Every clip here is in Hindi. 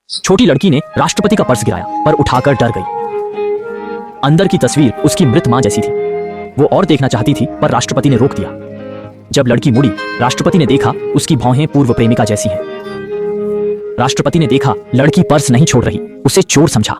छोटी लड़की ने राष्ट्रपति का पर्स गिराया पर उठाकर डर गई। अंदर की तस्वीर उसकी मृत मां जैसी थी। वो और देखना चाहती थी पर राष्ट्रपति ने रोक दिया। जब लड़की मुड़ी, राष्ट्रपति ने देखा उसकी भौहें पूर्व प्रेमिका जैसी हैं। राष्ट्रपति ने देखा लड़की पर्स नहीं छोड़ रही, उसे चोर समझा।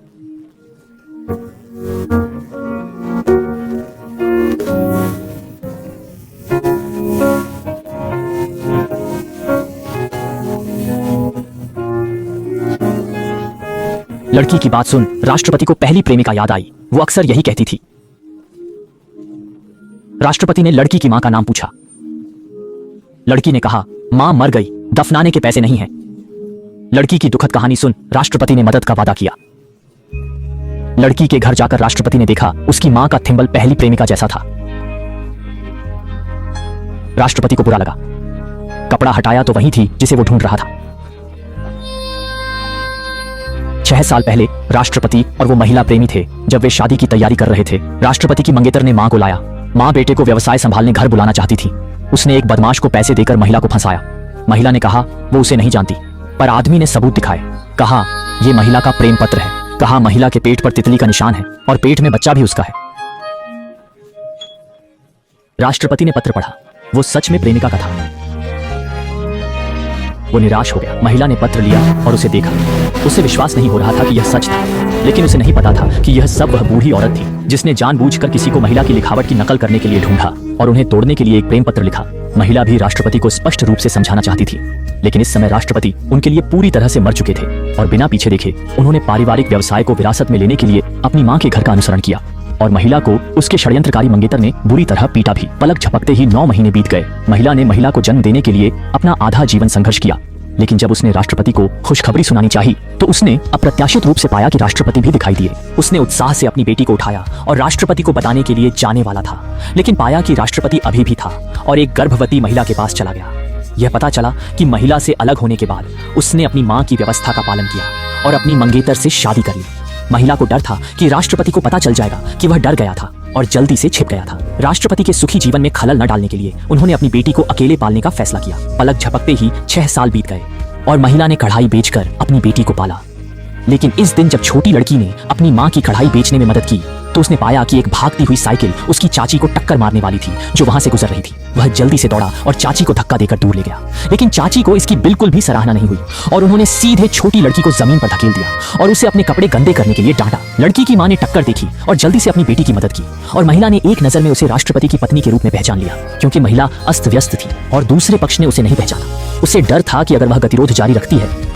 लड़की की बात सुन राष्ट्रपति को पहली प्रेमिका याद आई। वो अक्सर यही कहती थी। राष्ट्रपति ने लड़की की मां का नाम पूछा। लड़की ने कहा, मां मर गई, दफनाने के पैसे नहीं हैं। लड़की की दुखद कहानी सुन राष्ट्रपति ने मदद का वादा किया। लड़की के घर जाकर राष्ट्रपति ने देखा उसकी मां का थिंबल पहली प्रेमिका जैसा था। राष्ट्रपति को बुरा लगा। कपड़ा हटाया तो वही थी जिसे वो ढूंढ रहा था। 6 साल पहले राष्ट्रपति और वो महिला प्रेमी थे। जब वे शादी की तैयारी कर रहे थे, राष्ट्रपति की मंगेतर ने मां को लाया। मां बेटे को व्यवसाय संभालने घर बुलाना चाहती थी। उसने एक बदमाश को पैसे देकर महिला को फंसाया। महिला ने कहा वो उसे नहीं जानती, पर आदमी ने सबूत दिखाए। कहा यह महिला का प्रेम पत्र है। कहा महिला के पेट पर तितली का निशान है और पेट में बच्चा भी उसका है। राष्ट्रपति ने पत्र पढ़ा। वो सच में प्रेमिका का था। वो निराश हो गया। महिला ने पत्र लिया और उसे देखा। उसे विश्वास नहीं हो रहा था कि यह सच था, लेकिन उसे नहीं पता था कि यह सब वह बूढ़ी औरत थी जिसने जानबूझकर किसी को महिला की लिखावट की नकल करने के लिए ढूंढा और उन्हें तोड़ने के लिए एक प्रेम पत्र लिखा। महिला भी राष्ट्रपति को स्पष्ट रूप से समझाना चाहती थी, लेकिन इस समय राष्ट्रपति उनके लिए पूरी तरह से मर चुके थे और बिना पीछे देखे उन्होंने पारिवारिक व्यवसाय को विरासत में लेने के लिए अपनी मां के घर का अनुसरण किया और महिला को उसके षड्यंत्रकारी मंगेतर ने बुरी तरह पीटा भी। पलक झपकते ही 9 महीने बीत गए। महिला ने महिला को जन्म देने के लिए अपना आधा जीवन संघर्ष किया, लेकिन जब उसने राष्ट्रपति को खुशखबरी सुनानी चाही तो उसने अप्रत्याशित रूप से पाया कि राष्ट्रपति भी दिखाई दिए। उसने उत्साह से अपनी बेटी को उठाया और राष्ट्रपति को बताने के लिए जाने वाला था, लेकिन पाया कि राष्ट्रपति अभी भी था और एक गर्भवती महिला के पास चला गया। यह पता चला कि महिला से अलग होने के बाद उसने अपनी मां की व्यवस्था का पालन किया और अपनी मंगेतर से शादी कर ली। महिला को डर था कि राष्ट्रपति को पता चल जाएगा कि वह डर गया था और जल्दी से छिप गया था। राष्ट्रपति के सुखी जीवन में खलल न डालने के लिए उन्होंने अपनी बेटी को अकेले पालने का फैसला किया। पलक झपकते ही 6 साल बीत गए और महिला ने कढ़ाई बेचकर अपनी बेटी को पाला। लेकिन इस दिन जब छोटी लड़की ने अपनी मां की कढ़ाई बेचने में मदद की तो उसने पाया कि एक भागती हुई साइकिल उसकी चाची को टक्कर मारने वाली थी जो वहां से गुजर रही थी। वह जल्दी से दौड़ा और चाची को धक्का देकर दूर ले गया, लेकिन चाची को इसकी बिल्कुल भी सराहना नहीं हुई और उन्होंने सीधे छोटी लड़की को जमीन पर धकेल दिया और उसे अपने कपड़े गंदे करने के लिए डांटा। लड़की की मां ने टक्कर देखी और जल्दी से अपनी बेटी की मदद की और महिला ने एक नजर में उसे राष्ट्रपति की पत्नी के रूप में पहचान लिया, क्योंकि महिला अस्त व्यस्त थी और दूसरे पक्ष ने उसे नहीं पहचाना। उसे डर था कि अगर वह गतिरोध जारी रखती है तो